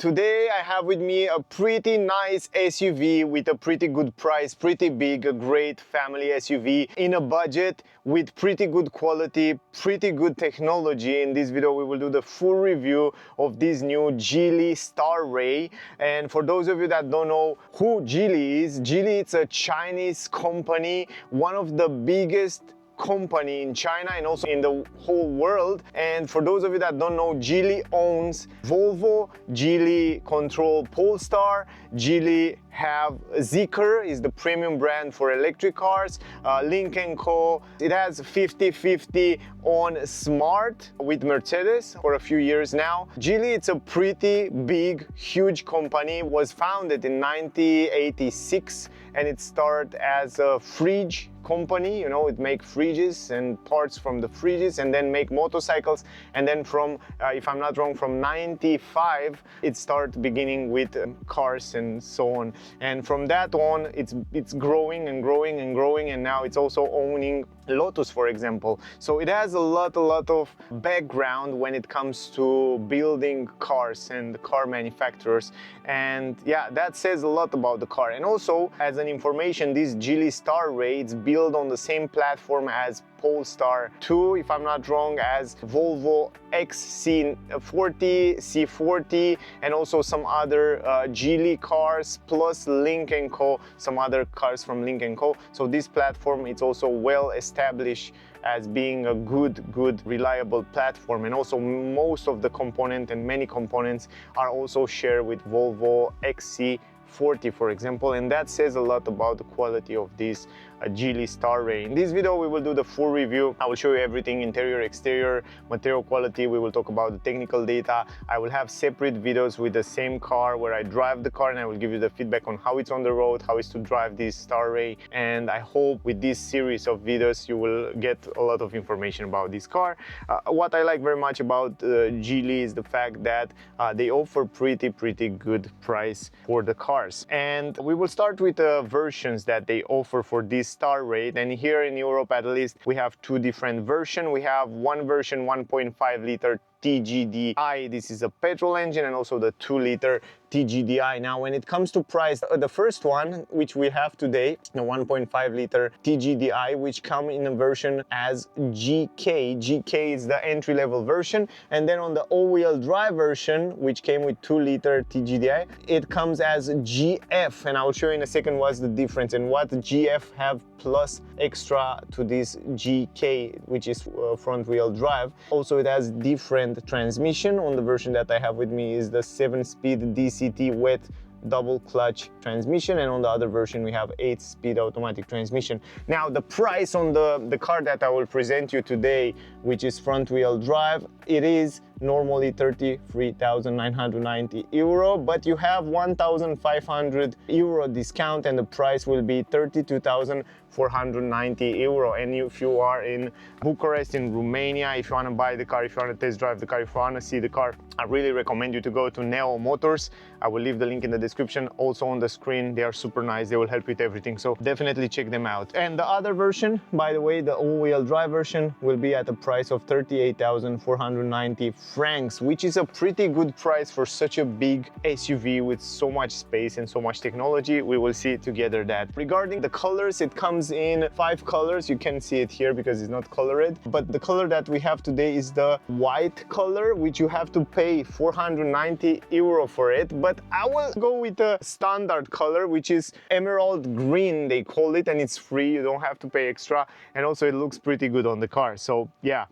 Today I have with me a pretty nice SUV with a pretty good price, pretty big, a great family SUV in a budget with pretty good quality, pretty good technology. In this video we will do the full review of this new Geely Starray. And for those of you that don't know who Geely is, Geely it's a Chinese company, one of the biggest company in China and also in the whole world. And for those of you that don't know, Geely owns Volvo, Geely control Polestar, Geely have Zeekr is the premium brand for electric cars, Lynk & Co. It has 50-50 on Smart with Mercedes for a few years now. Geely, it's a pretty big, huge company. It was founded in 1986 and it started as a fridge company. You know, it make fridges and parts from the fridges and then make motorcycles. And then from, if I'm not wrong, from 95, it started beginning with cars and so on. And from that on, it's growing and growing and growing, and now it's also owning Lotus, for example. So it has a lot of background when it comes to building cars and car manufacturers. And yeah, that says a lot about the car. And also, as an information, this Geely Starray, it's built on the same platform as Polestar 2, if I'm not wrong, as Volvo XC40, C40, and also some other Geely cars, plus Lynk & Co, some other cars from Lynk & Co. So this platform, it's also well established as being a good, reliable platform. And also most of the component and many components are also shared with Volvo XC40, for example, and that says a lot about the quality of this Geely Starray. In this video we will do the full review. I will show you everything, interior, exterior, material quality. We will talk about the technical data. I will have separate videos with the same car where I drive the car and I will give you the feedback on how it's on the road, how it's to drive this Starray. And I hope with this series of videos you will get a lot of information about this car. What I like very much about Geely is the fact that they offer pretty good price for the cars. And we will start with the versions that they offer for this Starray. And here in Europe, at least, we have two different versions. We have one version 1.5 liter TGDI. This is a petrol engine, and also the 2-liter TGDI. Now, when it comes to price, the first one, which we have today, the 1.5 liter TGDI, which come in a version as GK. GK is the entry-level version. And then on the all-wheel drive version, which came with 2-liter TGDI, it comes as GF. And I will show you in a second what's the difference and what GF have plus extra to this GK, which is front-wheel drive. Also, it has different transmission. On the version that I have with me is the 7-speed DCT wet double clutch transmission, and on the other version we have 8-speed automatic transmission. Now the price on the car that I will present you today, which is front wheel drive, it is normally 33,990 euro, but you have 1,500 euro discount and the price will be 32,490 euro. And if you are in Bucharest, in Romania, if you want to buy the car, if you want to test drive the car, if you want to see the car, I really recommend you to go to Neo Motors. I will leave the link in the description, also on the screen. They are super nice, they will help you with everything, so definitely check them out. And the other version, by the way, the all-wheel drive version, will be at a price of 38,490 francs, which is a pretty good price for such a big SUV with so much space and so much technology. We will see together that. Regarding the colors, it comes in 5 colors. You can see it here because it's not colored, but the color that we have today is the white color, which you have to pay 490 euro for it. But I will go with the standard color, which is emerald green, they call it, and it's free. You don't have to pay extra, and also it looks pretty good on the car. So yeah,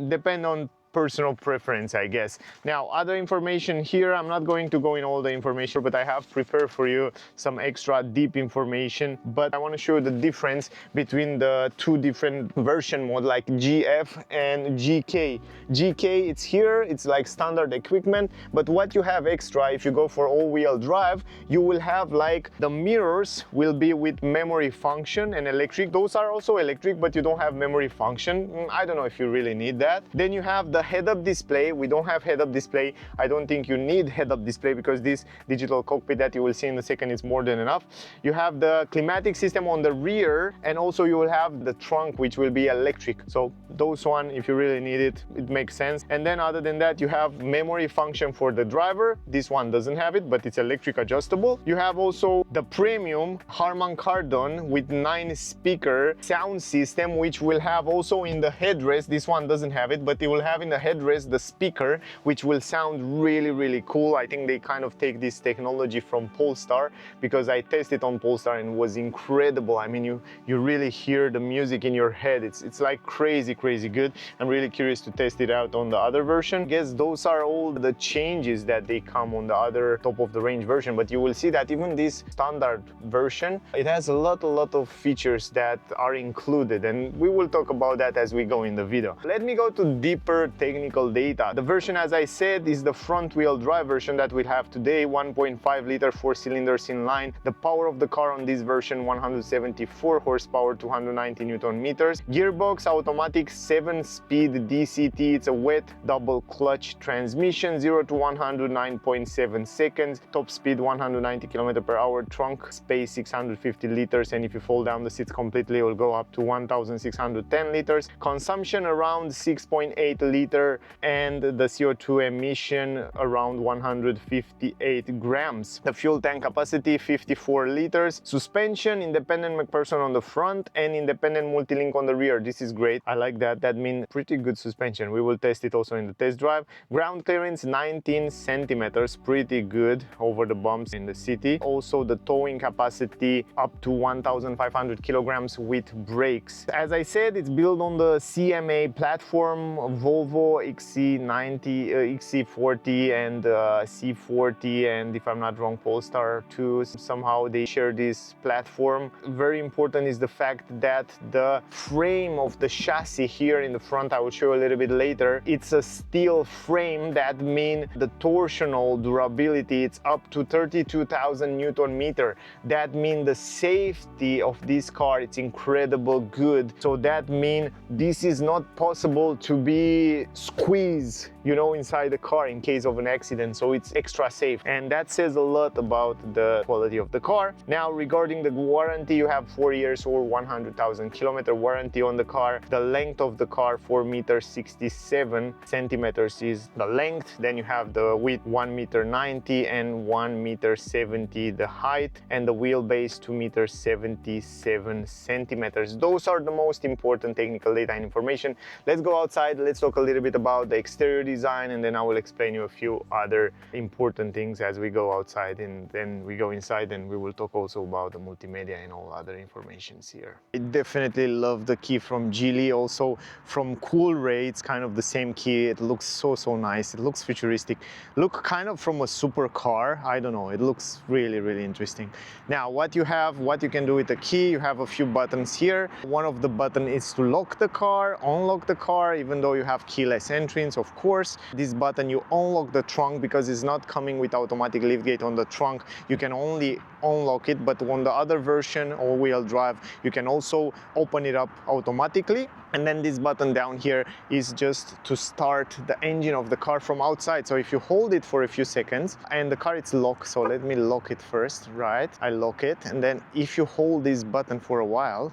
depend on personal preference, I guess. Now, other information here, I'm not going to go in all the information, but I have prepared for you some extra deep information. But I want to show you the difference between the two different version mode, like GF and GK. GK, it's here, it's like standard equipment, but what you have extra, if you go for all-wheel drive, you will have like the mirrors will be with memory function and electric. Those are also electric, but you don't have memory function. I don't know if you really need that. Then you have the head-up display. We don't have head-up display. I don't think you need head-up display because this digital cockpit that you will see in a second is more than enough. You have the climatic system on the rear, and also you will have the trunk, which will be electric. So those one, if you really need it, it makes sense. And then other than that, you have memory function for the driver. This one doesn't have it, but it's electric adjustable. You have also the premium Harman Kardon with 9-speaker sound system, which will have also in the headrest. This one doesn't have it, but it will have in the headrest the speaker, which will sound really, really cool. I think they kind of take this technology from Polestar, because I tested on Polestar and it was incredible. I mean, you really hear the music in your head. It's like crazy good. I'm really curious to test it out on the other version. I guess those are all the changes that they come on the other top of the range version, but you will see that even this standard version, it has a lot of features that are included, and we will talk about that as we go in the video. Let me go to deeper technical data. The version, as I said, is the front wheel drive version that we have today, 1.5 liter 4 cylinders in line. The power of the car on this version, 174 horsepower, 290 Newton meters. Gearbox, automatic 7-speed DCT. It's a wet double clutch transmission, 0 to 100 9.7 seconds. Top speed 190 km/h. Trunk space 650 liters, and if you fold down the seats completely, it will go up to 1610 liters. Consumption around 6.8 liter, and the CO₂ emission around 158 grams. The fuel tank capacity 54 liters. Suspension, independent McPherson on the front and independent multi-link on the rear. This is great. I like that. That means pretty good suspension. We will test it also in the test drive. Ground clearance 19 centimeters, pretty good over the bumps in the city. Also the towing capacity up to 1,500 kilograms with brakes. As I said, it's built on the CMA platform, Volvo XC90, XC40 and C40, and if I'm not wrong, Polestar too. Somehow they share this platform. Very important is the fact that the frame of the chassis here in the front, I will show you a little bit later, it's a steel frame. That means the torsional durability, it's up to 32,000 Newton meter. That means the safety of this car, it's incredible good. So that means this is not possible to be squeezed, you know, inside the car in case of an accident. So it's extra safe, and that says a lot about the quality of the car. Now regarding the warranty, you have 4 years or 100,000 kilometer warranty on the car. The length of the car, 4 meters 67 centimeters is the length. Then you have the width 1 meter 90 and 1 meter 70 the height, and the wheelbase 2 meters 77 centimeters. Those are the most important technical data and information. Let's go outside. Let's talk a little bit about the exterior design, and then I will explain you a few other important things as we go outside, and then we go inside and we will talk also about the multimedia and all other informations here. I definitely love the key from Geely, also from Coolray. It's kind of the same key. It looks so nice. It looks futuristic. Look kind of from a supercar. I don't know. It looks really interesting. Now what you can do with the key, you have a few buttons here. One of the buttons is to lock the car, unlock the car, even though you have keyless entrance, of course. This button, you unlock the trunk because it's not coming with automatic liftgate on the trunk. You can only unlock it, but on the other version, all-wheel drive, you can also open it up automatically. And then this button down here is just to start the engine of the car from outside. So if you hold it for a few seconds, and the car is locked, so let me lock it first, right? I lock it, and then if you hold this button for a while,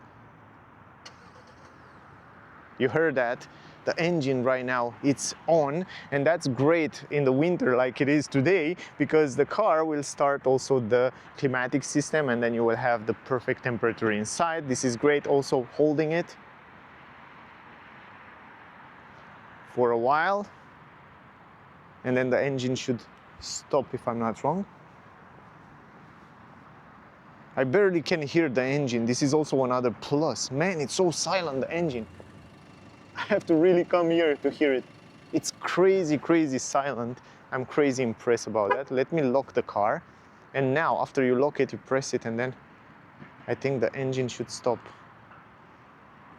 you heard that the engine right now, it's on, and that's great in the winter like it is today, because the car will start also the climatic system, and then you will have the perfect temperature inside. This is great. Also holding it for a while, and then the engine should stop if I'm not wrong. I barely can hear the engine. This is also another plus. Man, it's so silent, the engine. I have to really come here to hear it. It's crazy silent. I'm crazy impressed about that. Let me lock the car. And now, after you lock it, you press it, and then I think the engine should stop.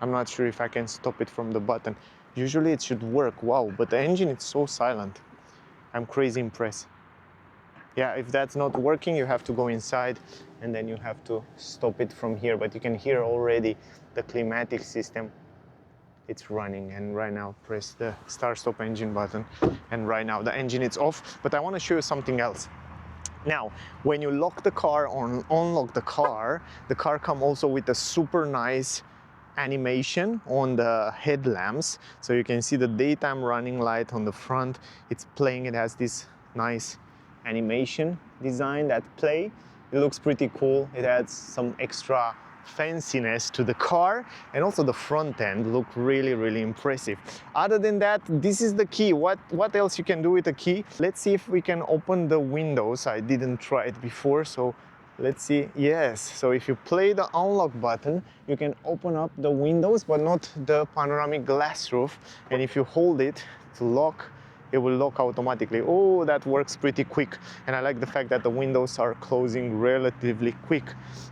I'm not sure if I can stop it from the button. Usually it should work, wow, but the engine is so silent. I'm crazy impressed. Yeah, if that's not working, you have to go inside, and then you have to stop it from here. But you can hear already the climatic system it's running, and right now press the start stop engine button, and right now the engine is off. But I want to show you something else. Now, when you lock the car or unlock the car comes also with a super nice animation on the headlamps. So you can see the daytime running light on the front. It's playing, it has this nice animation design that play. It looks pretty cool. It adds some extra fanciness to the car, and also the front end look really impressive. Other than that, this is the key. What else you can do with the key? Let's see if we can open the windows. I didn't try it before, so let's see. Yes, so if you play the unlock button, you can open up the windows but not the panoramic glass roof, and if you hold it to lock, it will lock automatically. Oh, that works pretty quick, and I like the fact that the windows are closing relatively quick.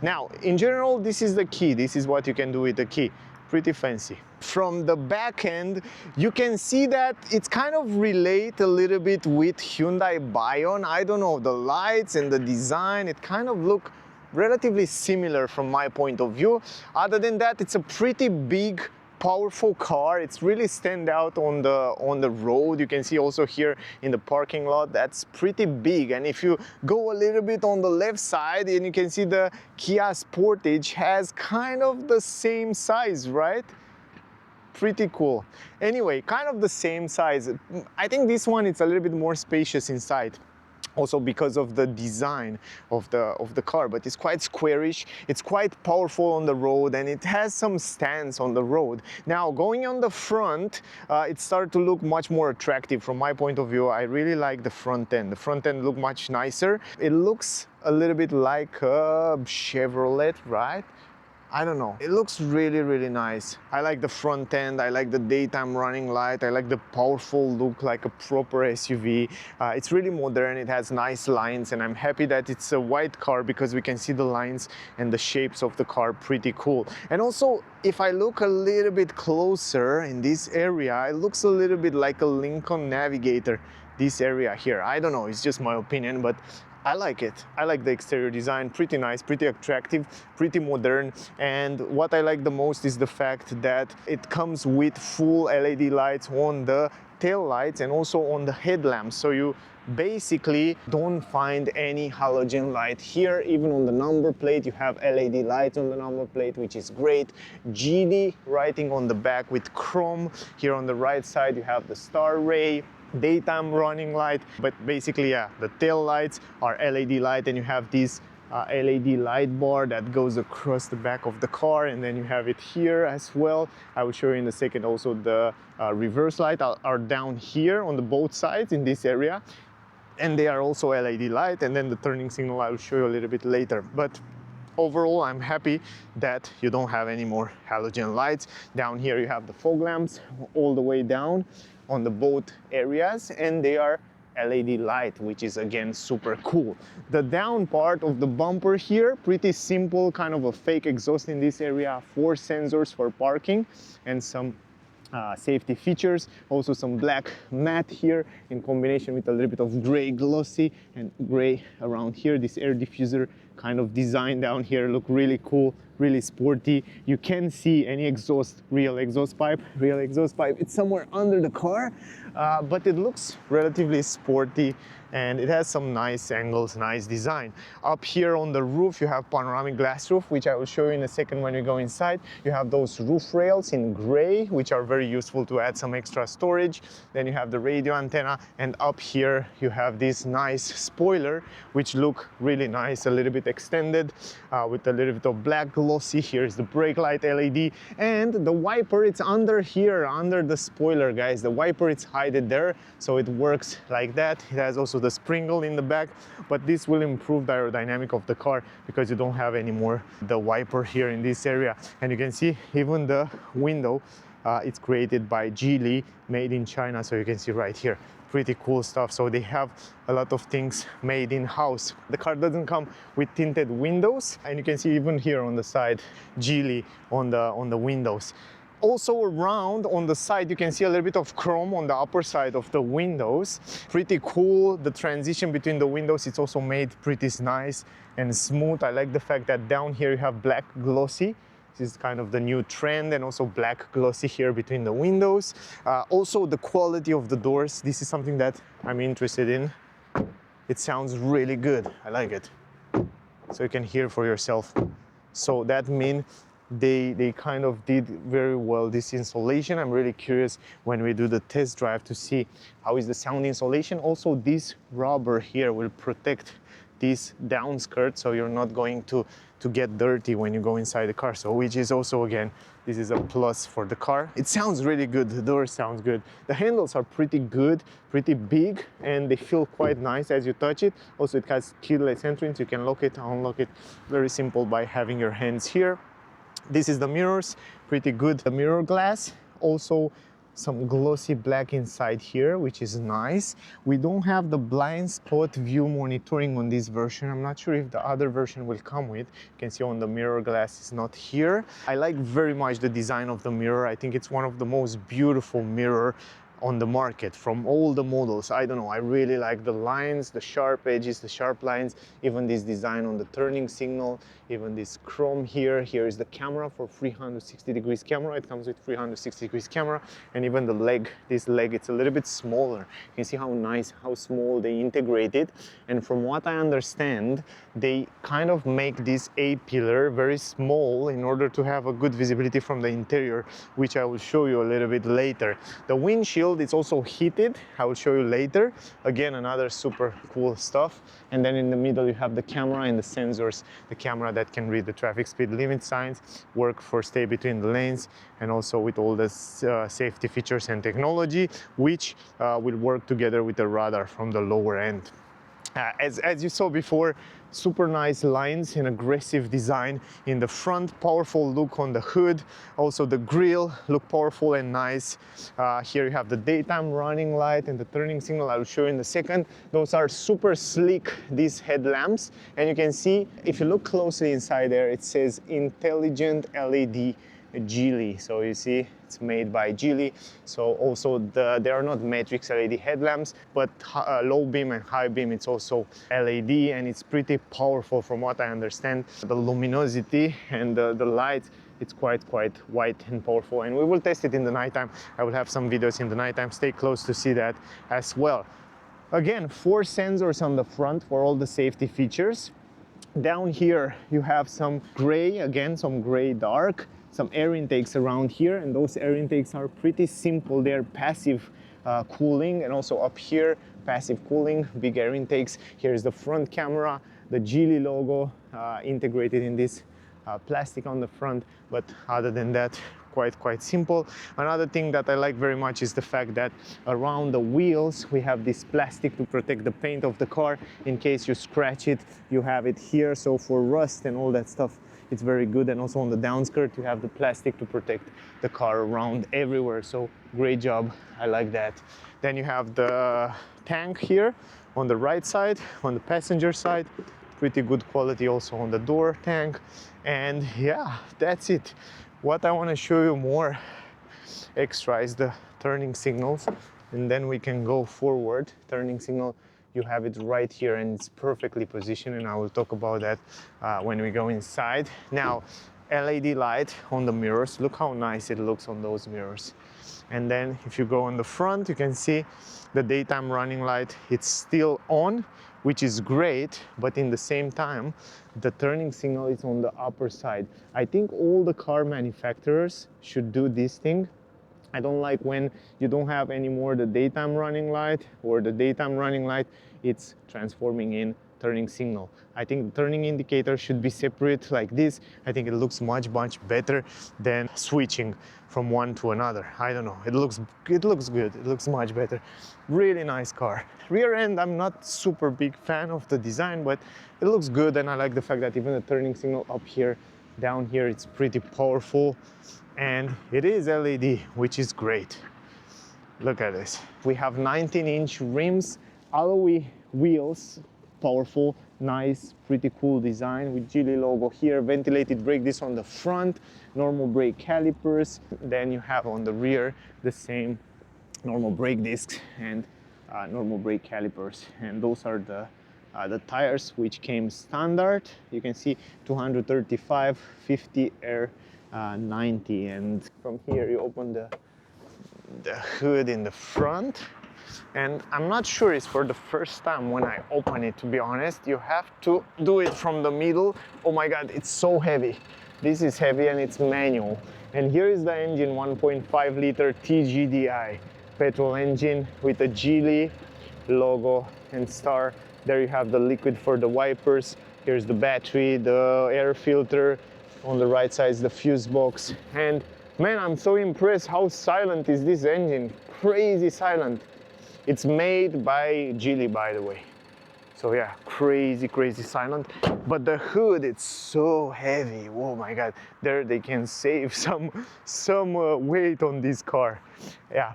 Now, in general, this is the key. This is what you can do with the key. Pretty fancy. From the back end, you can see that it's kind of relate a little bit with Hyundai Bayon. I don't know, the lights and the design, it kind of look relatively similar from my point of view. Other than that, it's a pretty big, powerful car. It's really stand out on the road. You can see also here in the parking lot, that's pretty big. And if you go a little bit on the left side, and you can see the Kia Sportage has kind of the same size, right? Pretty cool. Anyway, kind of the same size. I think this one is a little bit more spacious inside, also because of the design of the car, but it's quite squarish, it's quite powerful on the road, and it has some stance on the road. Now, going on the front, it started to look much more attractive from my point of view. I really like the front end. The front end look much nicer. It looks a little bit like a Chevrolet, right? I don't know. It looks really nice. I like the front end. I like the daytime running light. I like the powerful look, like a proper SUV. It's really modern. It has nice lines, and I'm happy that it's a white car because we can see the lines and the shapes of the car. Pretty cool. And also, if I look a little bit closer in this area, it looks a little bit like a Lincoln Navigator, this area here. I don't know, it's just my opinion, but I like it. I like the exterior design, pretty nice, pretty attractive, pretty modern. And what I like the most is the fact that it comes with full LED lights on the tail lights and also on the headlamps. So you basically don't find any halogen light here. Even on the number plate, you have LED lights on the number plate, which is great. GD writing on the back with chrome. Here on the right side, you have the Starray daytime running light, but basically, yeah, the tail lights are LED light, and you have this LED light bar that goes across the back of the car, and then you have it here as well. I will show you in a second. Also, the reverse light are down here on the both sides in this area, and they are also LED light, and then the turning signal I will show you a little bit later. But overall, I'm happy that you don't have any more halogen lights. Down here you have the fog lamps all the way down on the both areas, and they are LED light, which is again super cool. The down part of the bumper here, pretty simple, kind of a fake exhaust in this area, 4 sensors for parking, and some safety features. Also some black matte here in combination with a little bit of gray glossy and gray around here. This air diffuser kind of design down here look really cool, really sporty. You can see any exhaust, real exhaust pipe. It's somewhere under the car, but it looks relatively sporty, and it has some nice angles, nice design. Up here on the roof, you have panoramic glass roof, which I will show you in a second when we go inside. You have those roof rails in gray, which are very useful to add some extra storage. Then you have the radio antenna, and up here you have this nice spoiler, which look really nice, a little bit extended, with a little bit of black glossy. Here's the brake light LED, and the wiper, it's under here, under the spoiler, guys. The wiper, it's hidden there, so it works like that. It has also the springle in the back, but this will improve the aerodynamic of the car because you don't have anymore the wiper here in this area. And you can see even the window, it's created by Geely, made in China, so you can see right here. Pretty cool stuff. So they have a lot of things made in-house. The car doesn't come with tinted windows, and you can see even here on the side Geely on the windows. Also around on the side, you can see a little bit of chrome on the upper side of the windows. Pretty cool. The transition between the windows, it's also made pretty nice and smooth. I like the fact that down here you have black glossy This is kind of the new trend, and also black glossy here between the windows. Also the quality of the doors, this is something that I'm interested in. It sounds really good, I like it. So you can hear for yourself. So that means they kind of did very well this insulation. I'm really curious when we do the test drive to see how is the sound insulation. Also this rubber here will protect this down skirt, so you're not going to get dirty when you go inside the car. So which is also, again, this is a plus for the car. It sounds really good, the door sounds good. The handles are pretty good, pretty big, and they feel quite nice as you touch it. Also it has keyless entrance, you can lock it, unlock it, very simple by having your hands here. This is the mirrors, pretty good. The mirror glass, also some glossy black inside here, which is nice. We don't have the blind spot view monitoring on this version. I'm not sure if the other version will come with. You can see on the mirror glass is not here. I like very much the design of the mirror. I think it's one of the most beautiful mirror on the market from all the models. I don't know, I really like the lines, the sharp edges, the sharp lines, even this design on the turning signal, even this chrome here. Here is the camera for 360 degrees camera. It comes with 360 degrees camera, and even the leg, this leg, it's a little bit smaller. You can see how nice, how small they integrate it. And from what I understand, they kind of make this A-pillar very small in order to have a good visibility from the interior, which I will show you a little bit later. The windshield, it's also heated. I will show you later. Again, another super cool stuff. And then in the middle you have the camera and the sensors. The camera that can read the traffic speed limit signs, work for stay between the lanes, and also with all the safety features and technology, which will work together with the radar from the lower end. As you saw before, super nice lines and aggressive design in the front, powerful look on the hood. Also the grille look powerful and nice. Here you have the daytime running light and the turning signal. I will show you in a second. Those are super sleek, these headlamps. And you can see, if you look closely inside there, it says intelligent LED Geely. So you see it's made by Geely. So also they are not matrix LED headlamps, but low beam and high beam, it's also LED, and it's pretty powerful from what I understand. The luminosity and the light, it's quite white and powerful, and we will test it in the nighttime. I will have some videos in the nighttime. Stay close to see that as well. Again, 4 sensors on the front for all the safety features. Down here you have some gray, again some gray dark, some air intakes around here, and those air intakes are pretty simple. They're passive cooling, and also up here passive cooling, big air intakes. Here's the front camera, the Geely logo integrated in this plastic on the front, but other than that, quite simple. Another thing that I like very much is the fact that around the wheels we have this plastic to protect the paint of the car. In case you scratch it, you have it here, so for rust and all that stuff, it's very good. And also on the downskirt you have the plastic to protect the car around everywhere, so great job, I like that. Then you have the tank here on the right side, on the passenger side, pretty good quality also on the door tank. And yeah, that's it. What I want to show you more extra is the turning signals, and then we can go forward. Turning signal, you have it right here, and it's perfectly positioned, and I will talk about that when we go inside. Now, LED light on the mirrors, look how nice it looks on those mirrors. And then if you go on the front, you can see the daytime running light, it's still on, which is great, but in the same time, the turning signal is on the upper side. I think all the car manufacturers should do this thing. I don't like when you don't have anymore the daytime running light, or the daytime running light, it's transforming in turning signal. I think the turning indicator should be separate like this. I think it looks much better than switching from one to another. I don't know, it looks good, it looks much better. Really nice car. Rear end, I'm not super big fan of the design, but it looks good, and I like the fact that even the turning signal up here, down here, it's pretty powerful, and it is LED, which is great. Look at this. We have 19-inch rims, alloy wheels, powerful, nice, pretty cool design with Geely logo here. Ventilated brake disc on the front, normal brake calipers. Then you have on the rear the same normal brake discs and normal brake calipers. And those are the tires which came standard. You can see 235, 50 air 90. And from here you open the hood in the front, and I'm not sure it's for the first time when I open it, to be honest. You have to do it from the middle. Oh my god, it's so heavy. This is heavy and it's manual. And here is the engine, 1.5 liter TGDI petrol engine with a Geely logo and star. There you have the liquid for the wipers. Here's the battery, the air filter. On the right side is the fuse box. And man, I'm so impressed how silent is this engine. Crazy silent. It's made by Geely, by the way. So yeah, crazy silent. But the hood, it's so heavy. Oh my god, there they can save some weight on this car. Yeah.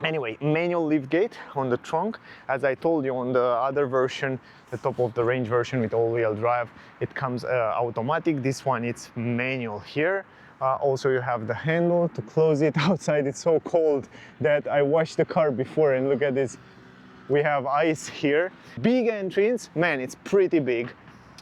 Anyway, manual liftgate on the trunk. As I told you, on the other version, the top of the range version with all-wheel drive, it comes automatic. This one, it's manual here. Also, you have the handle to close it. Outside, it's so cold that I washed the car before, and look at this. We have ice here. Big entrance, man, it's pretty big.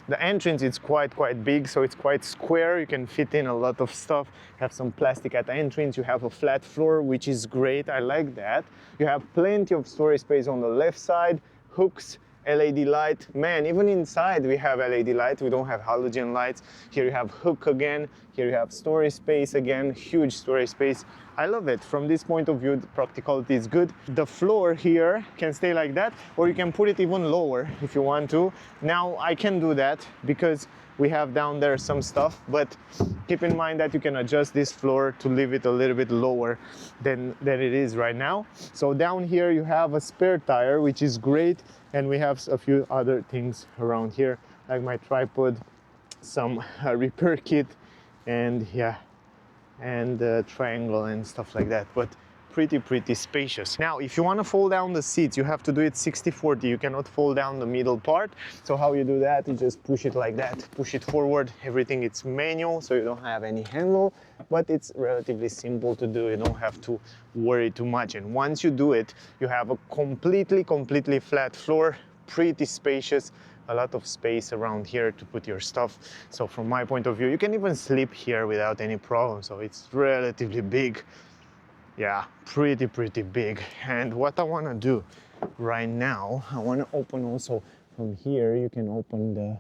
The entrance is quite big, so it's quite square. You can fit in a lot of stuff. You have some plastic at the entrance. You have a flat floor, which is great. I like that. You have plenty of storage space on the left side. Hooks, LED light. Man, even inside we have LED light. We don't have halogen lights. Here you have hook again. Here you have storage space again. Huge storage space. I love it. From this point of view, the practicality is good. The floor here can stay like that, or you can put it even lower if you want to. Now I can do that because we have down there some stuff, but keep in mind that you can adjust this floor to leave it a little bit lower than it is right now. So down here you have a spare tire, which is great, and we have a few other things around here, like my tripod, some repair kit, and yeah, and triangle and stuff like that. But pretty spacious. Now, if you want to fold down the seats, you have to do it 60-40. You cannot fold down the middle part. So how you do that? You just push it like that, push it forward. Everything it's manual, so you don't have any handle, but it's relatively simple to do. You don't have to worry too much. And once you do it, you have a completely flat floor, pretty spacious. A lot of space around here to put your stuff. So from my point of view, you can even sleep here without any problem. So it's relatively big. Yeah, pretty big. And what I want to do right now, I want to open also from here. You can open the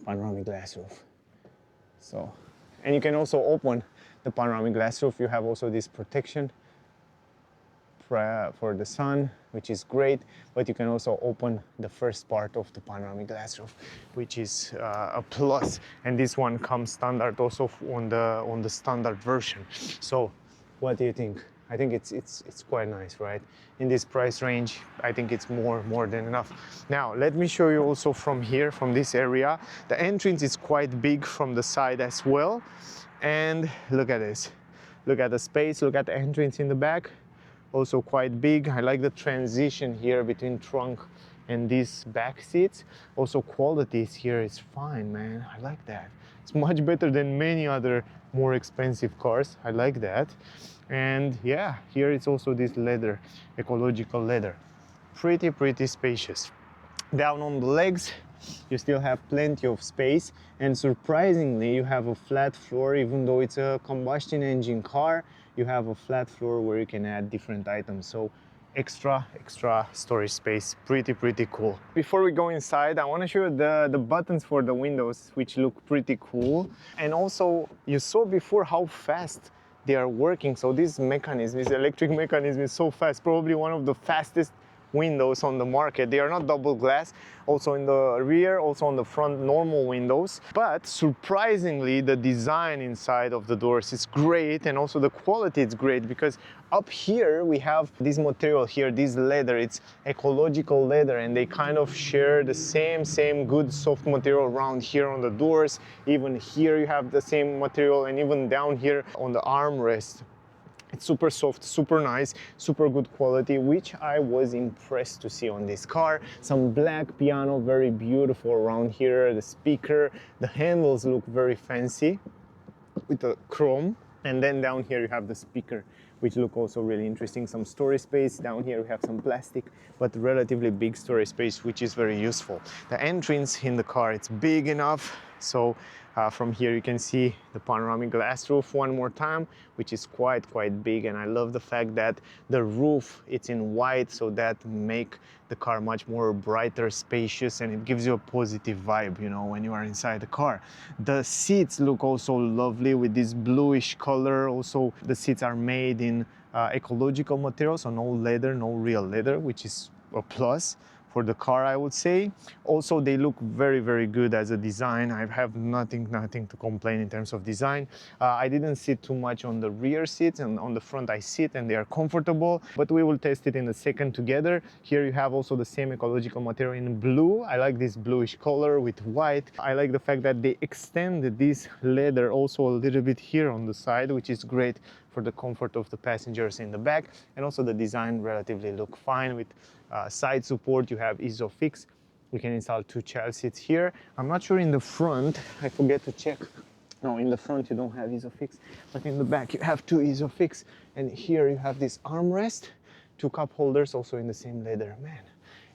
panoramic glass roof. So, and you can also open the panoramic glass roof. You have also this protection for the sun, which is great, but you can also open the first part of the panoramic glass roof, which is a plus. And this one comes standard also on the standard version. So what do you think? I think it's quite nice, right? In this price range, I think it's more than enough. Now let me show you also from here, from this area. The entrance is quite big from the side as well, and look at this. Look at the space, look at the entrance in the back. Also quite big. I like the transition here between trunk and these back seats. Also qualities here is fine, man. I like that. It's much better than many other more expensive cars. I like that. And yeah, here it's also this leather, ecological leather. Pretty spacious. Down on the legs, you still have plenty of space, and surprisingly you have a flat floor. Even though it's a combustion engine car, you have a flat floor where you can add different items. So extra storage space. Pretty cool. Before we go inside, I want to show you the buttons for the windows, which look pretty cool. And also, you saw before how fast they are working. So this mechanism, this electric mechanism, is so fast. Probably one of the fastest windows on the market. They are not double glass, also in the rear, also on the front, normal windows. But surprisingly, the design inside of the doors is great, and also the quality is great, because up here we have this material here, this leather. It's ecological leather, and they kind of share the same good soft material around here on the doors. Even here you have the same material, and even down here on the armrest. It's super soft, super nice, super good quality, which I was impressed to see on this car. Some black piano, very beautiful around here. The speaker, the handles look very fancy with the chrome. And then down here you have the speaker, which look also really interesting. Some storage space. Down here we have some plastic, but relatively big storage space, which is very useful. The entrance in the car, it's big enough, So from here you can see the panoramic glass roof one more time, which is quite big, and I love the fact that the roof it's in white, so that make the car much more brighter, spacious, and it gives you a positive vibe, you know, when you are inside the car. The seats look also lovely with this bluish color. Also the seats are made in ecological materials, so no leather, no real leather, which is a plus for the car, I would say. Also, they look very good as a design. I have nothing to complain in terms of design. I didn't sit too much on the rear seats, and on the front I sit and they are comfortable, but we will test it in a second together. Here you have also the same ecological material in blue. I like this bluish color with white. I like the fact that they extended this leather also a little bit here on the side, which is great for the comfort of the passengers in the back. And also the design relatively look fine with side support. You have ISOFIX. You can install 2 child seats here. I'm not sure in the front, I forget to check. No, in the front you don't have ISOFIX, but in the back you have 2 ISOFIX. And here you have this armrest, 2 cup holders also in the same leather. Man,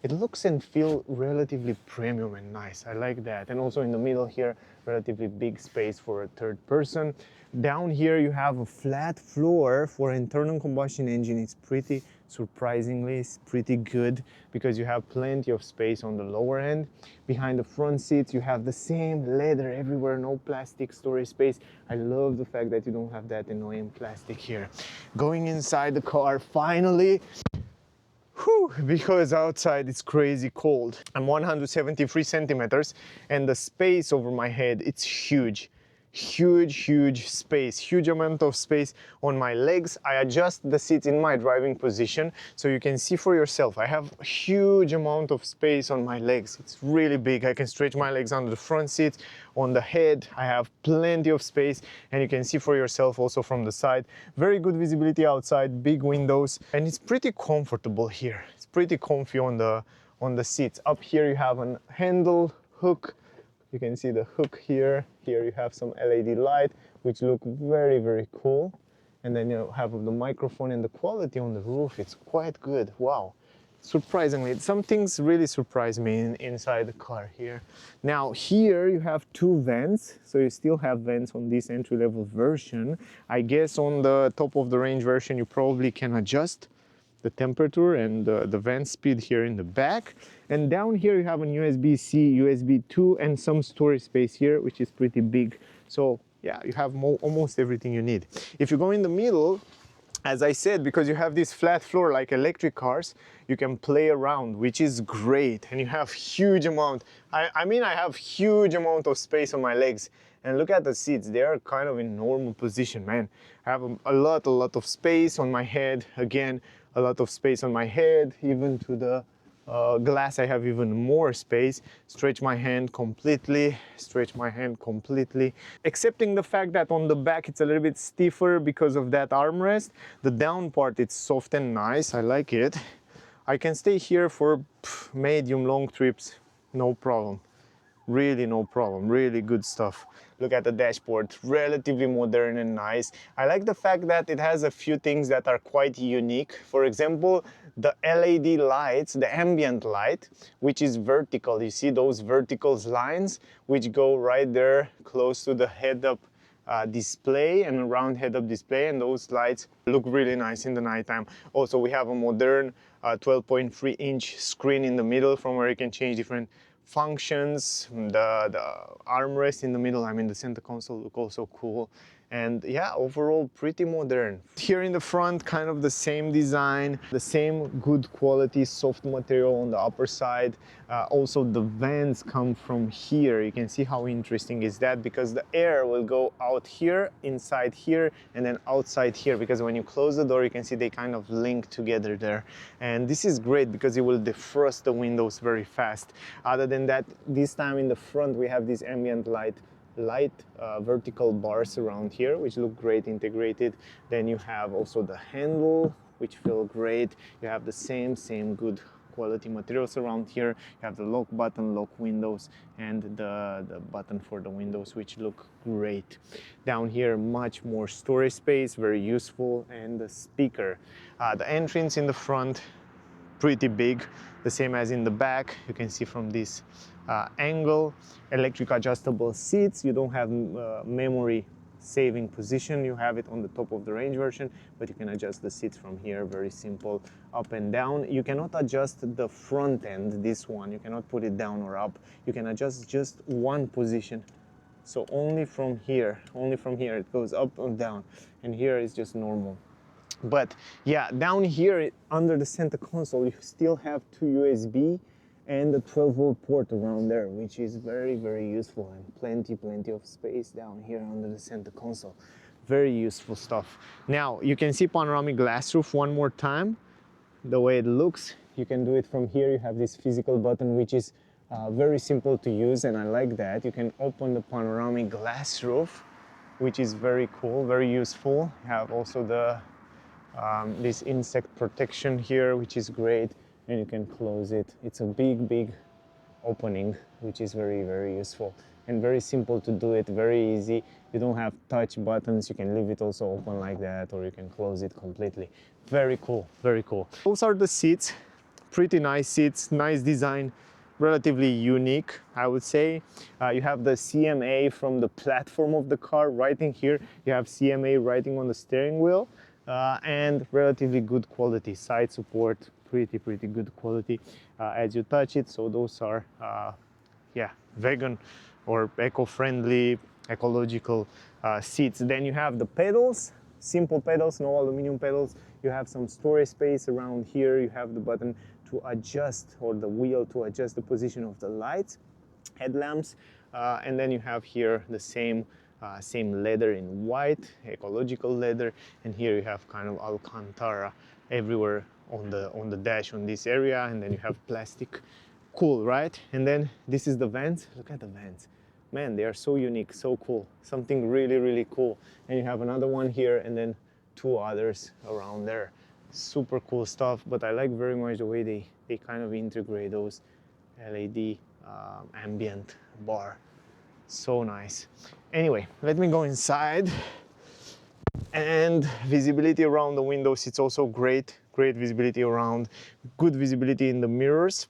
it looks and feels relatively premium and nice. I like that. And also in the middle here, relatively big space for a third person. Down here you have a flat floor for internal combustion engine. It's pretty, surprisingly, it's pretty good because you have plenty of space on the lower end. Behind the front seats you have the same leather everywhere, no plastic storage space. I love the fact that you don't have that annoying plastic here. Going inside the car finally. Whew, because outside it's crazy cold. I'm 173 centimeters and the space over my head, it's huge. Huge space, huge amount of space on my legs. I adjust the seats in my driving position so you can see for yourself. I have a huge amount of space on my legs. It's really big. I can stretch my legs under the front seats, on the head. I have plenty of space, and you can see for yourself also from the side. Very good visibility outside, big windows, and it's pretty comfortable here. It's pretty comfy on the seats. Up here you have a handle hook. You can see the hook here. Here you have some LED light, which look very cool. And then you have the microphone, and the quality on the roof, it's quite good. Wow. Surprisingly, some things really surprise me inside the car here. Now here you have 2 vents, so you still have vents on this entry-level version. I guess on the top of the range version you probably can adjust the temperature and the vent speed here in the back. And down here you have an USB-C, USB 2, and some storage space here, which is pretty big. So yeah, you have almost everything you need. If you go in the middle, as I said, because you have this flat floor like electric cars, you can play around, which is great. And you have huge amount, I mean I have huge amount of space on my legs. And look at the seats, they are kind of in normal position, man. I have a lot of space on my head. Again, a lot of space on my head, even to the glass I have even more space. Stretch my hand completely, stretch my hand completely. Excepting the fact that on the back it's a little bit stiffer because of that armrest. The down part, it's soft and nice, I like it. I can stay here for medium long trips, no problem. Really no problem, really good stuff. Look at the dashboard, relatively modern and nice. I like the fact that it has a few things that are quite unique. For example, the LED lights, the ambient light, which is vertical. You see those vertical lines which go right there close to the head-up display and around head-up display, and those lights look really nice in the nighttime. Also, we have a modern 12.3-inch screen in the middle from where you can change different functions. The armrest in the middle, I mean the center console, look also cool. And yeah, overall pretty modern. Here in the front, kind of the same design, the same good quality soft material on the upper side. Also the vents come from here. You can see how interesting is that, because the air will go out here, inside here, and then outside here, because when you close the door you can see they kind of link together there. And this is great because it will defrost the windows very fast. Other than that, this time in the front we have this ambient light vertical bars around here, which look great integrated. Then you have also the handle, which feel great. You have the same good quality materials around here. You have the lock button, lock windows, and the button for the windows, which look great. Down here, much more storage space, very useful, and the speaker. The entrance in the front, pretty big, the same as in the back. You can see from this angle. Electric adjustable seats. You don't have memory saving position, you have it on the top of the range version, but you can adjust the seats from here, very simple, up and down. You cannot adjust the front end, this one, you cannot put it down or up. You can adjust just one position, so only from here it goes up and down, and here is just normal. But yeah, down here under the center console you still have two USB and a 12-volt port around there, which is very, very useful, and plenty of space down here under the center console. Very useful stuff. Now you can see panoramic glass roof one more time, the way it looks. You can do it from here. You have this physical button, which is very simple to use, and I like that. You can open the panoramic glass roof, which is very cool, very useful. You have also the this insect protection here, which is great, and you can close it. It's a big opening, which is very, very useful and very simple to do it, very easy. You don't have touch buttons. You can leave it also open like that, or you can close it completely. Very cool, very cool. Those are the seats, pretty nice seats, nice design, relatively unique, I would say. You have the CMA from the platform of the car right in here. You have CMA writing on the steering wheel, and relatively good quality. Side support, pretty good quality as you touch it. So those are yeah, vegan or eco-friendly, ecological seats. Then you have the pedals, simple pedals, no aluminum pedals. You have some storage space around here. You have the button to adjust, or the wheel to adjust the position of the lights, headlamps, and then you have here the same leather in white, ecological leather, and here you have kind of Alcantara everywhere on the dash on this area, and then you have plastic. Cool, right? And then this is the vents. Look at the vents, man, they are so unique, so cool, something really cool. And you have another one here, and then two others around there. Super cool stuff. But I like very much the way they kind of integrate those LED ambient bar. So nice. Anyway, let me go inside. And visibility around the windows, it's also great visibility around, good visibility in the mirrors.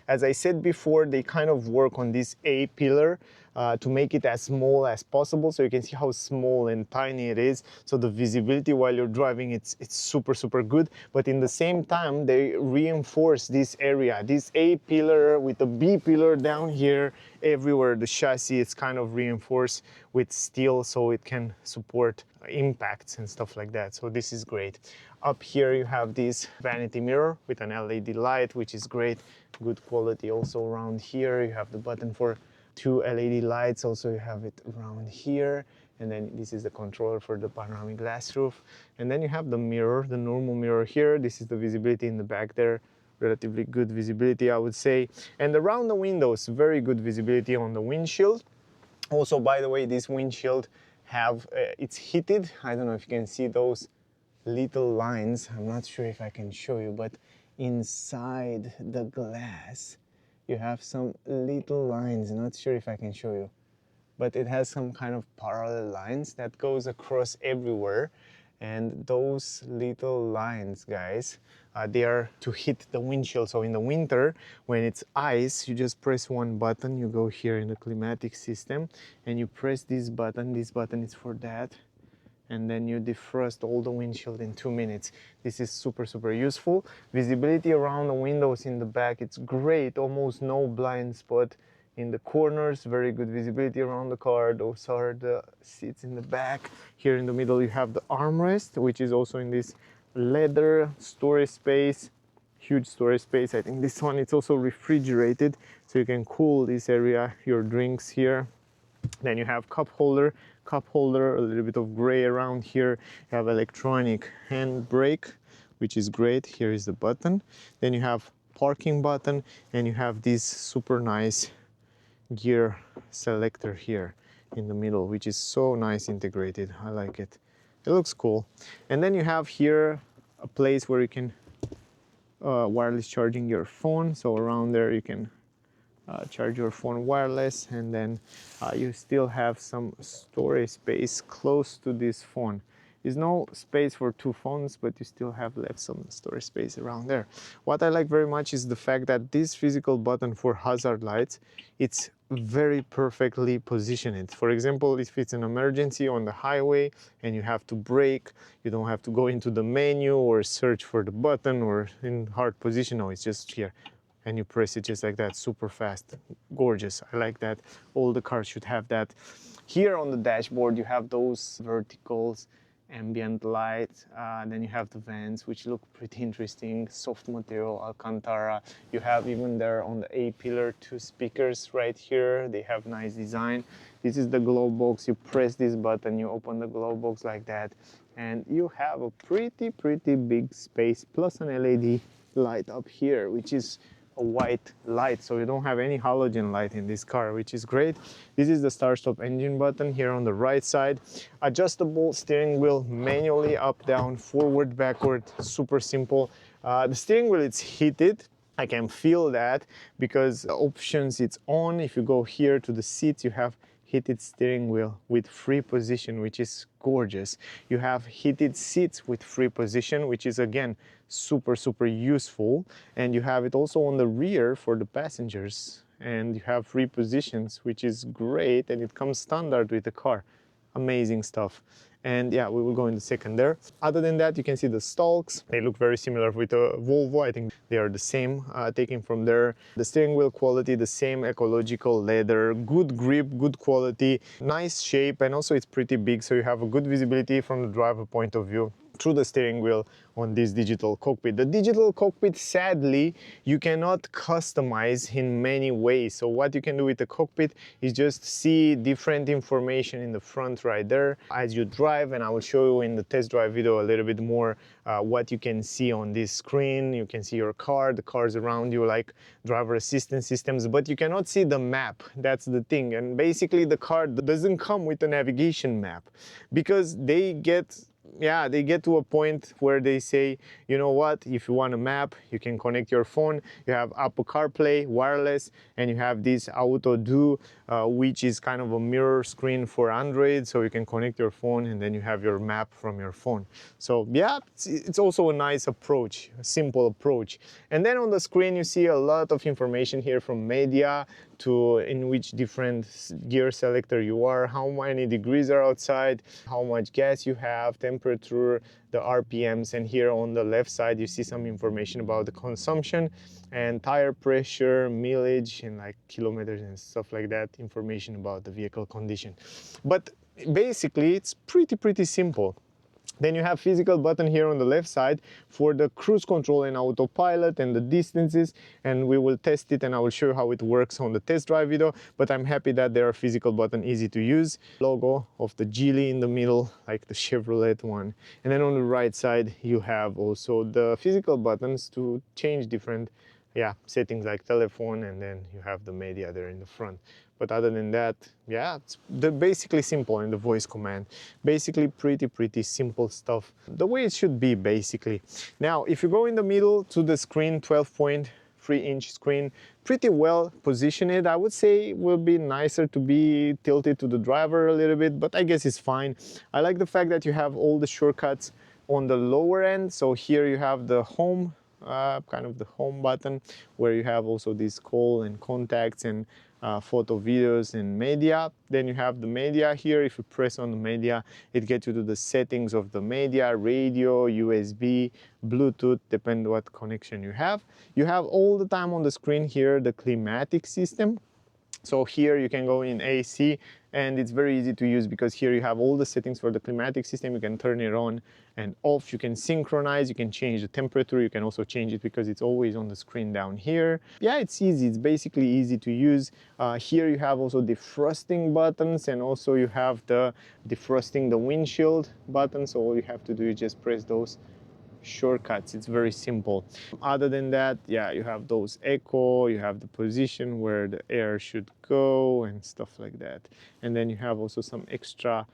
As I said before, they kind of work on this A pillar to make it as small as possible, so you can see how small and tiny it is. So the visibility while you're driving, it's super good. But in the same time, they reinforce this area, this A pillar with the B pillar down here. Everywhere the chassis is kind of reinforced with steel, so it can support impacts and stuff like that. So this is great. Up here you have this vanity mirror with an LED light, which is great. Good quality also around here. You have the button for two LED lights. Also you have it around here. And then this is the controller for the panoramic glass roof. And then you have the mirror, the normal mirror here. This is the visibility in the back there. Relatively good visibility, I would say. And around the windows, very good visibility on the windshield. Also, by the way, this windshield it's heated. I don't know if you can see those little lines. I'm not sure if I can show you, but inside the glass you have some little lines. Not sure if I can show you, but it has some kind of parallel lines that goes across everywhere. And those little lines, guys, they are to hit the windshield. So in the winter, when it's ice, you just press one button. You go here in the climatic system and you press this button. This button is for that. And then you defrost all the windshield in 2 minutes. This is super useful. Visibility around the windows in the back, it's great. Almost no blind spot in the corners. Very good visibility around the car. Those are the seats in the back. Here in the middle you have the armrest, which is also in this leather storage space. Huge storage space. I think this one, it's also refrigerated, so you can cool this area, your drinks here. Then you have cup holder, a little bit of gray around here. You have electronic handbrake, which is great. Here is the button. Then you have parking button, and you have this super nice gear selector here in the middle, which is so nice integrated. I like it. It looks cool. And then you have here a place where you can wireless charging your phone. So around there you can charge your phone wireless, and then you still have some storage space close to this phone. There's no space for two phones, but you still have left some storage space around there. What I like very much is the fact that this physical button for hazard lights, it's very perfectly positioned. For example, if it's an emergency on the highway and you have to brake, you don't have to go into the menu or search for the button or in hard position. No, it's just here. And you press it just like that, super fast, gorgeous. I like that. All the cars should have that. Here on the dashboard, you have those verticals, ambient light, then you have the vents, which look pretty interesting, soft material, Alcantara. You have even there on the A-pillar 2 speakers right here. They have nice design. This is the glove box. You press this button, you open the glove box like that, and you have a pretty big space, plus an LED light up here, which is a white light, so you don't have any halogen light in this car, which is great. This is the start stop engine button here on the right side. Adjustable steering wheel, manually up, down, forward, backward, super simple. The steering wheel, it's heated. I can feel that because the options, it's on. If you go here to the seats, you have heated steering wheel with free position, which is gorgeous. You have heated seats with free position, which is again super useful. And you have it also on the rear for the passengers, and you have free positions, which is great, and it comes standard with the car. Amazing stuff. And yeah, we will go in the second there. Other than that, you can see the stalks. They look very similar with the Volvo. I think they are the same, taken from there. The steering wheel quality, the same ecological leather, good grip, good quality, nice shape, and also it's pretty big, so you have a good visibility from the driver point of view through the steering wheel on this digital cockpit. The digital cockpit, sadly, you cannot customize in many ways. So what you can do with the cockpit is just see different information in the front right there as you drive, and I will show you in the test drive video a little bit more what you can see on this screen. You can see your car, the cars around you, like driver assistance systems, but you cannot see the map. That's the thing. And basically the car doesn't come with a navigation map because they get to a point where they say, you know what, if you want a map, you can connect your phone. You have Apple CarPlay, wireless, and you have this Auto Do, which is kind of a mirror screen for Android, so you can connect your phone and then you have your map from your phone. So yeah, it's also a nice approach, a simple approach. And then on the screen you see a lot of information here from media to in which different gear selector you are, how many degrees are outside, how much gas you have, temperature, the RPMs, and here on the left side you see some information about the consumption and tire pressure, mileage, and like kilometers and stuff like that, information about the vehicle condition. But basically it's pretty simple. Then you have physical button here on the left side for the cruise control and autopilot and the distances, and we will test it and I will show you how it works on the test drive video. But I'm happy that there are physical button, easy to use. Logo of the Geely in the middle, like the Chevrolet one. And then on the right side you have also the physical buttons to change different settings like telephone, and then you have the media there in the front. But other than that, yeah, it's basically simple in the voice command. Basically pretty simple stuff, the way it should be basically. Now, if you go in the middle to the screen, 12.3-inch screen, pretty well positioned. I would say it will be nicer to be tilted to the driver a little bit, but I guess it's fine. I like the fact that you have all the shortcuts on the lower end. So here you have the home, kind of the home button, where you have also these call and contacts and photo, videos, and media. Then you have the media here. If you press on the media, it gets you to the settings of the media, radio, USB, Bluetooth, depending what connection you have. You have all the time on the screen here the climatic system. So here you can go in AC, and it's very easy to use because here you have all the settings for the climatic system. You can turn it on and off, you can synchronize, you can change the temperature, you can also change it because it's always on the screen down here. Yeah, it's easy, it's basically easy to use. Here you have also defrosting buttons, and also you have the defrosting the windshield button, so all you have to do is just press those shortcuts. It's very simple. Other than that, yeah, you have those echo, you have the position where the air should go and stuff like that. And then you have also some extra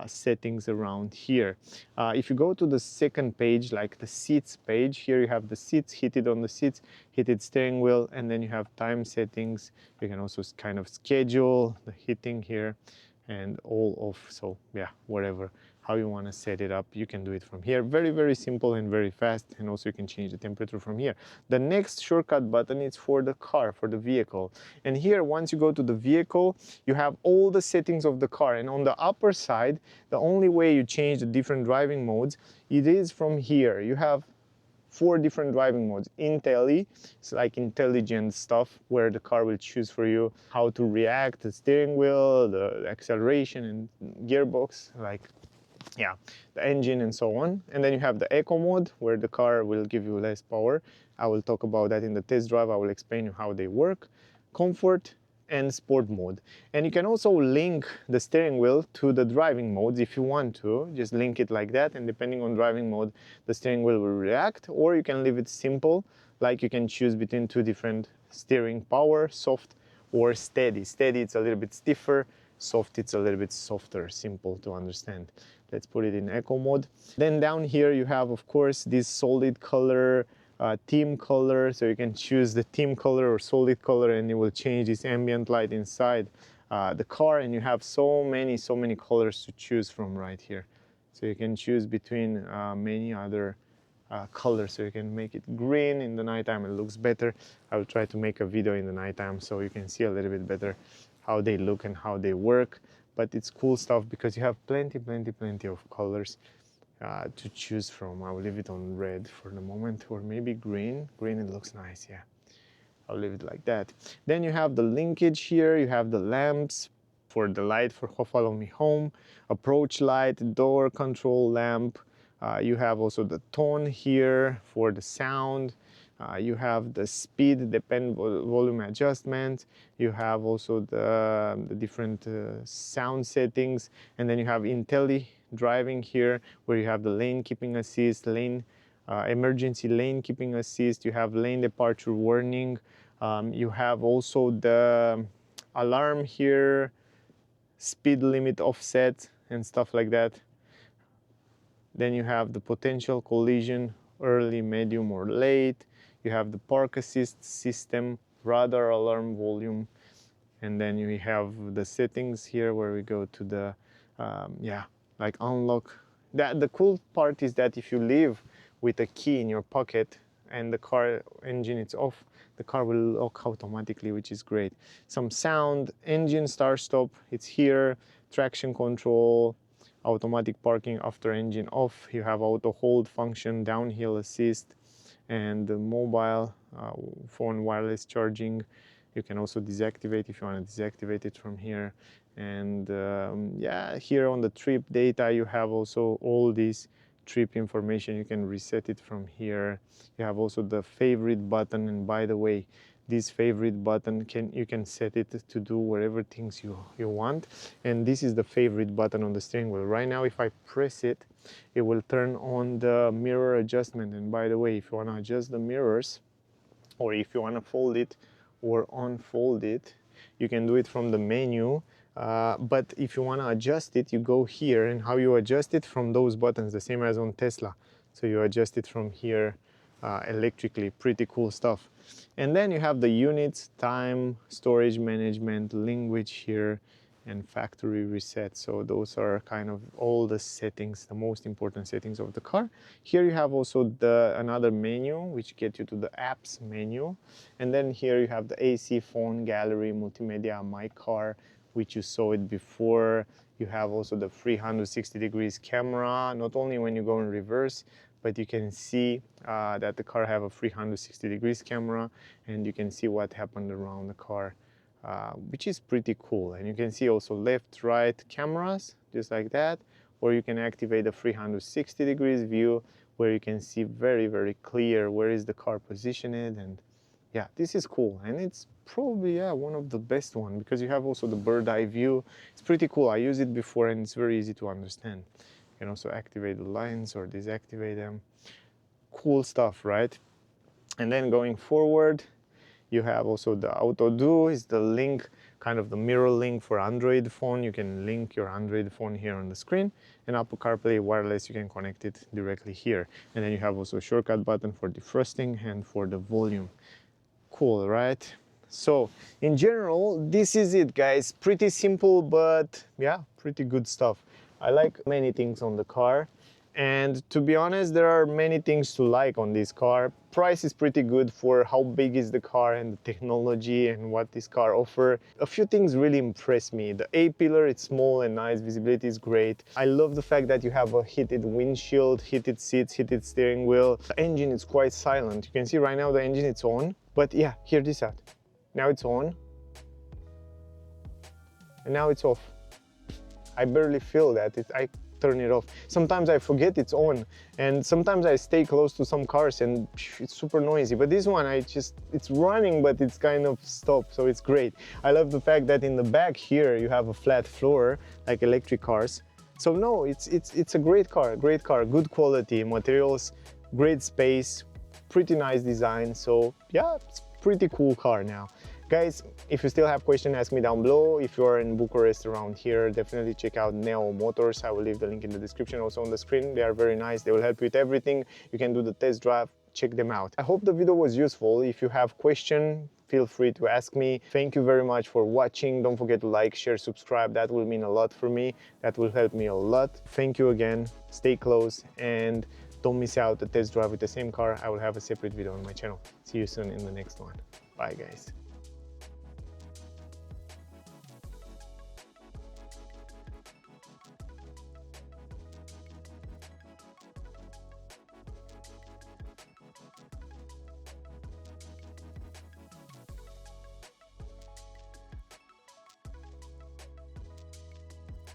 settings around here. If you go to the second page, like the seats page, here you have the seats, heated on the seats, heated steering wheel, and then you have time settings. You can also kind of schedule the heating here and all of, so yeah, whatever. how you want to set it up. You can do it from here. Very, very simple and very fast. And also you can change the temperature from here. The next shortcut button is for the car, for the vehicle. And here, once you go to the vehicle, you have all the settings of the car. And on the upper side, the only way you change the different driving modes, it is from here. You have 4 different driving modes. Intelli, it's like intelligent stuff where the car will choose for you how to react, the steering wheel, the acceleration and gearbox, like yeah, the engine and so on. And then you have the eco mode where the car will give you less power. I will talk about that in the test drive. I will explain you how they work. Comfort and sport mode. And you can also link the steering wheel to the driving modes if you want to. Just link it like that, and depending on driving mode, the steering wheel will react, or you can leave it simple, like you can choose between 2 different steering power, soft or steady. Steady, it's a little bit stiffer. Soft, it's a little bit softer, simple to understand. Let's put it in eco mode. Then down here you have, of course, this solid color, theme color, so you can choose the theme color or solid color, and it will change this ambient light inside the car. And you have so many colors to choose from right here. So you can choose between many other colors. So you can make it green in the nighttime, it looks better. I will try to make a video in the nighttime so you can see a little bit better how they look and how they work. But it's cool stuff because you have plenty of colors to choose from. I will leave it on red for the moment, or maybe green. Green, it looks nice, yeah. I'll leave it like that. Then you have the linkage here. You have the lamps for the light for Follow Me Home, approach light, door control lamp. You have also the tone here for the sound. You have the speed volume adjustment. You have also the different sound settings. And then you have Intelli driving here, where you have the lane keeping assist, emergency lane keeping assist. You have lane departure warning. You have also the alarm here, speed limit offset and stuff like that. Then you have the potential collision, early, medium or late. You have the park assist system, radar alarm volume, and then you have the settings here where we go to the like unlock. The cool part is that if you leave with a key in your pocket and the car engine is off, the car will lock automatically, which is great. Some sound, engine start stop, it's here, traction control, automatic parking after engine off. You have auto hold function, downhill assist, and the mobile phone wireless charging. You can also deactivate if you want to deactivate it from here. And yeah, here on the trip data, you have also all this trip information. You can reset it from here. You have also the favorite button, and by the way, this favorite button you can set it to do whatever things you want. And this is the favorite button on the steering wheel. Right now, if I press it, it will turn on the mirror adjustment. And by the way, if you want to adjust the mirrors, or if you want to fold it or unfold it, you can do it from the menu. But if you want to adjust it, you go here, and how you adjust it from those buttons, the same as on Tesla. So you adjust it from here electrically. Pretty cool stuff. And then you have the units, time, storage management, language here, and factory reset. So those are kind of all the settings, the most important settings of the car. Here you have also another menu, which gets you to the apps menu. And then here you have the AC, phone, gallery, multimedia, my car, which you saw it before. You have also the 360 degrees camera, not only when you go in reverse, but you can see that the car have a 360 degrees camera, and you can see what happened around the car, which is pretty cool. And you can see also left, right cameras, just like that, or you can activate the 360 degrees view, where you can see very clear where is the car positioned. And yeah, this is cool, and it's probably one of the best one, because you have also the bird eye view. It's pretty cool. I used it before, and it's very easy to understand. You can also activate the lines or deactivate them. Cool stuff, right? And then going forward, you have also the auto do is the link, kind of the mirror link for Android phone. You can link your Android phone here on the screen, and Apple CarPlay wireless, you can connect it directly here. And then you have also a shortcut button for defrosting and for the volume. Cool, right? So in general, this is it, guys. Pretty simple, but yeah, pretty good stuff. I like many things on the car. And to be honest, there are many things to like on this car. Price is pretty good for how big is the car and the technology and what this car offers. A few things really impress me. The A-pillar, it's small and nice, visibility is great. I love the fact that you have a heated windshield, heated seats, heated steering wheel. The engine is quite silent. You can see right now the engine it's on, but yeah, hear this out. Now it's on, and now it's off. I barely feel that. I turn it off. Sometimes I forget it's on, and sometimes I stay close to some cars and it's super noisy, but this one it's running, but it's kind of stopped, so it's great. I love the fact that in the back here you have a flat floor like electric cars. So no, it's a great car, good quality materials, great space, pretty nice design. So yeah, it's pretty cool car now. Guys, if you still have questions, ask me down below. If you're in Bucharest around here, definitely check out Neo Motors. I will leave the link in the description, also on the screen. They are very nice. They will help you with everything. You can do the test drive. Check them out. I hope the video was useful. If you have questions, feel free to ask me. Thank you very much for watching. Don't forget to like, share, subscribe. That will mean a lot for me. That will help me a lot. Thank you again. Stay close and don't miss out the test drive with the same car. I will have a separate video on my channel. See you soon in the next one. Bye guys.